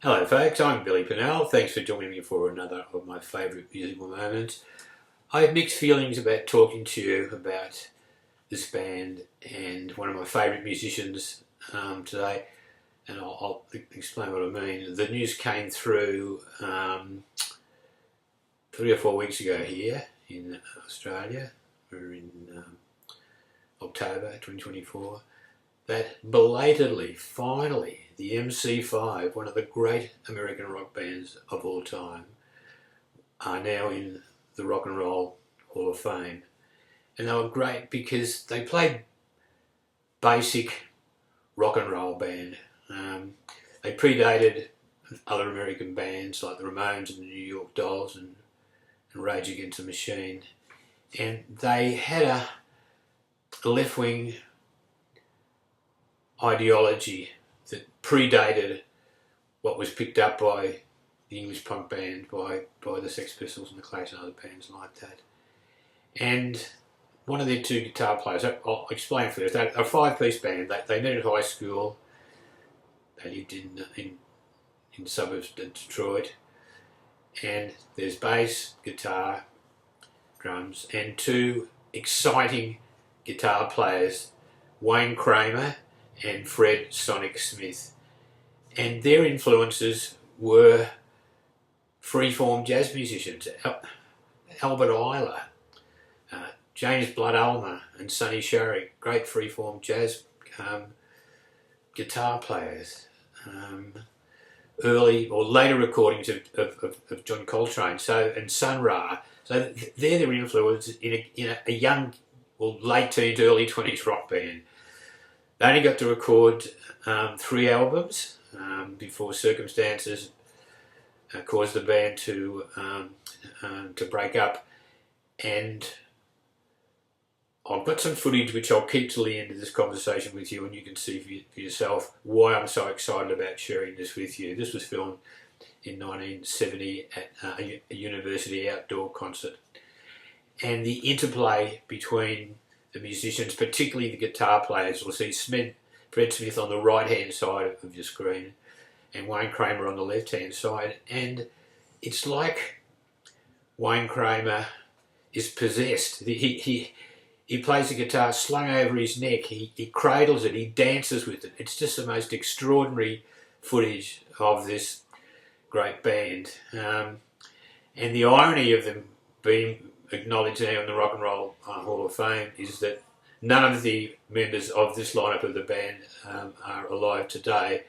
Hello folks, I'm Billy Pennell. Thanks for joining me for another of my favourite musical moments. I have mixed feelings about talking to you about this band and one of my favourite musicians today, and I'll explain what I mean. The news came through 3 or 4 weeks ago here in Australia. We're in October 2024. That belatedly, finally, the MC5, one of the great American rock bands of all time, are now in the Rock and Roll Hall of Fame. And they were great because they played basic rock and roll band. They predated other American bands like the Ramones and the New York Dolls and Rage Against the Machine. And they had a left-wing ideology that predated what was picked up by the English punk band, by the Sex Pistols and the Clash and other bands like that. And one of their two guitar players, I'll explain first, they're a five-piece band. They met at high school. They lived in the suburbs of Detroit. And there's bass, guitar, drums, and two exciting guitar players, Wayne Kramer and Fred Sonic Smith. And their influences were freeform jazz musicians, Albert Ayler, James Blood Ulmer and Sonny Sharrock, great freeform jazz guitar players. Early or later recordings of John Coltrane, and Sun Ra. So they're their influence in a young, well, late teens, early 20s rock band. They only got to record 3 albums before circumstances caused the band to break up. And I've got some footage which I'll keep till the end of this conversation with you, and you can see for yourself why I'm so excited about sharing this with you. This was filmed in 1970 at a university outdoor concert. And the interplay between the musicians, particularly the guitar players, you'll see Fred Smith on the right-hand side of your screen and Wayne Kramer on the left-hand side. And it's like Wayne Kramer is possessed. He plays the guitar slung over his neck, he cradles it, he dances with it. It's just the most extraordinary footage of this great band. And the irony of them being acknowledged now in the Rock and Roll Hall of Fame is that none of the members of this lineup of the band are alive today.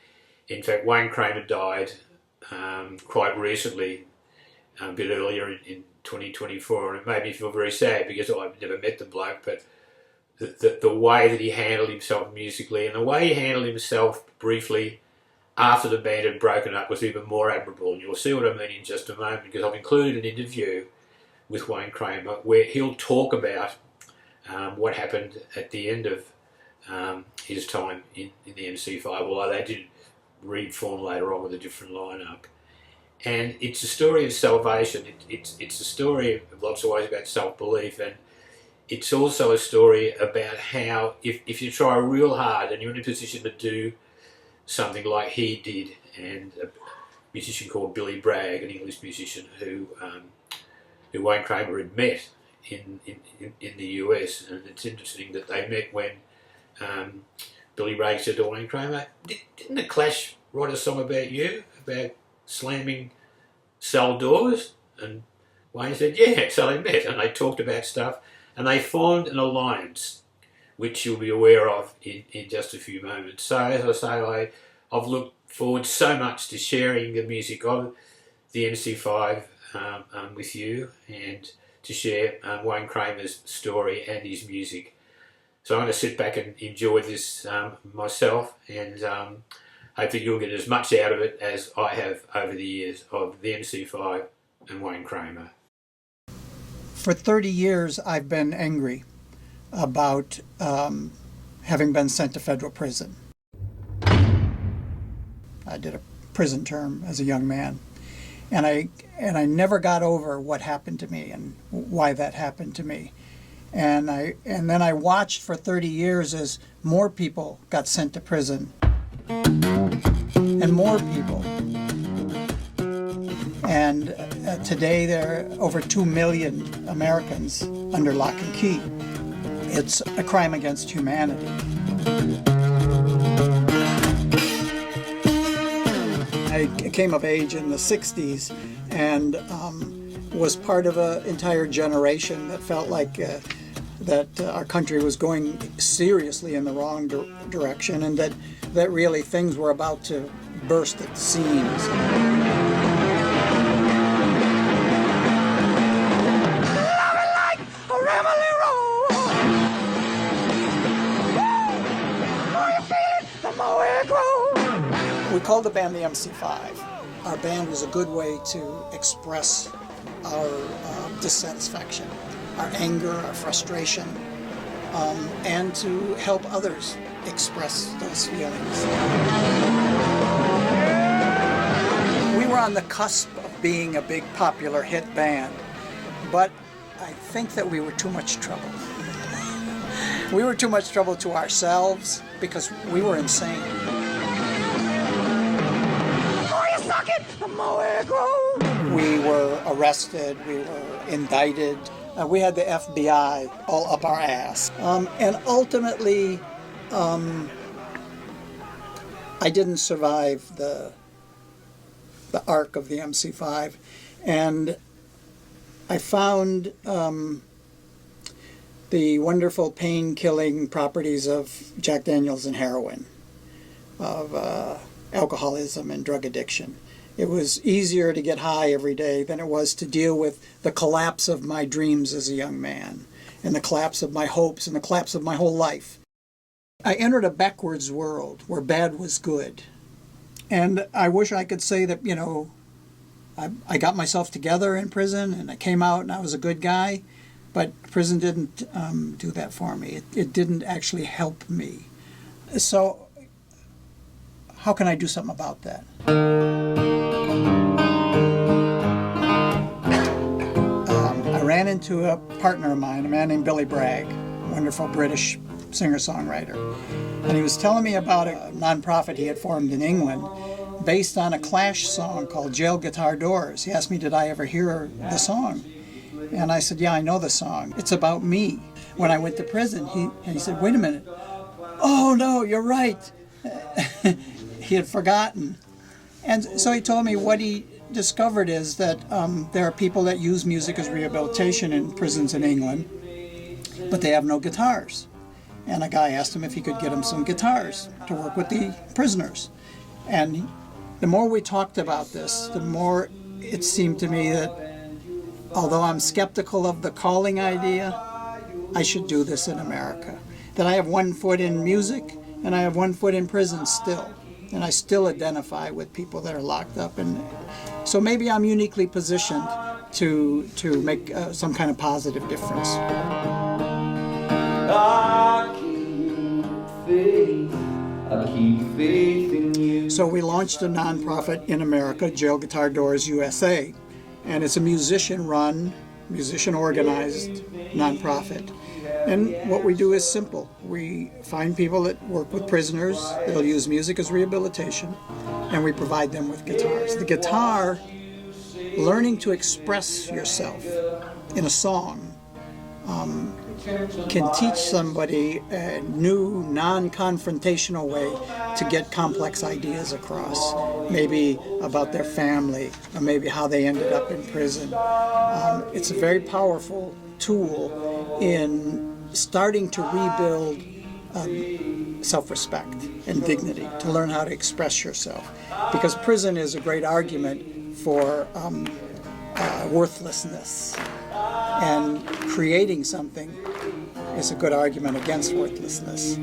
In fact, Wayne Kramer died quite recently, a bit earlier in 2024, and it made me feel very sad because I've never met the bloke, but the way that he handled himself musically and the way he handled himself briefly after the band had broken up was even more admirable. And you'll see what I mean in just a moment, because I've included an interview with Wayne Kramer where he'll talk about what happened at the end of his time in the MC5, although they did reform later on with a different lineup. And it's a story of salvation. It's a story of lots of ways about self-belief, and it's also a story about how if you try real hard and you're in a position to do something like he did, and a musician called Billy Bragg, an English musician who Wayne Kramer had met in the US. And it's interesting that they met when Billy Bragg said to Wayne Kramer, didn't the Clash write a song about you, about slamming cell doors? And Wayne said, yeah. So they met and they talked about stuff, and they formed an alliance which you'll be aware of in just a few moments. So as I say, I've looked forward so much to sharing the music of the MC5 with you, and to share Wayne Kramer's story and his music. So I'm going to sit back and enjoy this myself, and hope that you'll get as much out of it as I have over the years of the MC5 and Wayne Kramer. For 30 years, I've been angry about having been sent to federal prison. I did a prison term as a young man, and I never got over what happened to me and why that happened to me. And then I watched for 30 years as more people got sent to prison, and more people And today there are over 2 million Americans under lock and key. It's a crime against humanity. I came of age in the 60s and was part of an entire generation that felt like that our country was going seriously in the wrong direction, and that really things were about to burst at the seams. We called the band the MC5. Our band was a good way to express our dissatisfaction, our anger, our frustration, and to help others express those feelings. We were on the cusp of being a big popular hit band, but I think that we were too much trouble. We were too much trouble to ourselves because we were insane. We were arrested, we were indicted, we had the FBI all up our ass. And ultimately, I didn't survive the arc of the MC5, and I found the wonderful pain-killing properties of Jack Daniels and heroin, of alcoholism and drug addiction. It was easier to get high every day than it was to deal with the collapse of my dreams as a young man, and the collapse of my hopes, and the collapse of my whole life. I entered a backwards world where bad was good. And I wish I could say that, you know, I got myself together in prison and I came out and I was a good guy, but prison didn't do that for me. It didn't actually help me. So how can I do something about that? I ran into a partner of mine, a man named Billy Bragg, a wonderful British singer-songwriter. And he was telling me about a nonprofit he had formed in England based on a Clash song called Jail Guitar Doors. He asked me, did I ever hear the song? And I said, yeah, I know the song. It's about me. When I went to prison, he said, wait a minute. Oh, no, you're right. He had forgotten. And so he told me what he discovered is that there are people that use music as rehabilitation in prisons in England, but they have no guitars. And a guy asked him if he could get him some guitars to work with the prisoners. And the more we talked about this, the more it seemed to me that although I'm skeptical of the calling idea, I should do this in America. That I have one foot in music and I have one foot in prison still. And I still identify with people that are locked up. And so maybe I'm uniquely positioned to make some kind of positive difference. I keep faith in you. So we launched a nonprofit in America, Jail Guitar Doors USA, and it's a musician-run, musician-organized nonprofit. And what we do is simple. We find people that work with prisoners, they'll use music as rehabilitation, and we provide them with guitars. The guitar, learning to express yourself in a song, can teach somebody a new, non-confrontational way to get complex ideas across, maybe about their family, or maybe how they ended up in prison. It's a very powerful tool in starting to rebuild self-respect and dignity, to learn how to express yourself. Because prison is a great argument for worthlessness, and creating something is a good argument against worthlessness.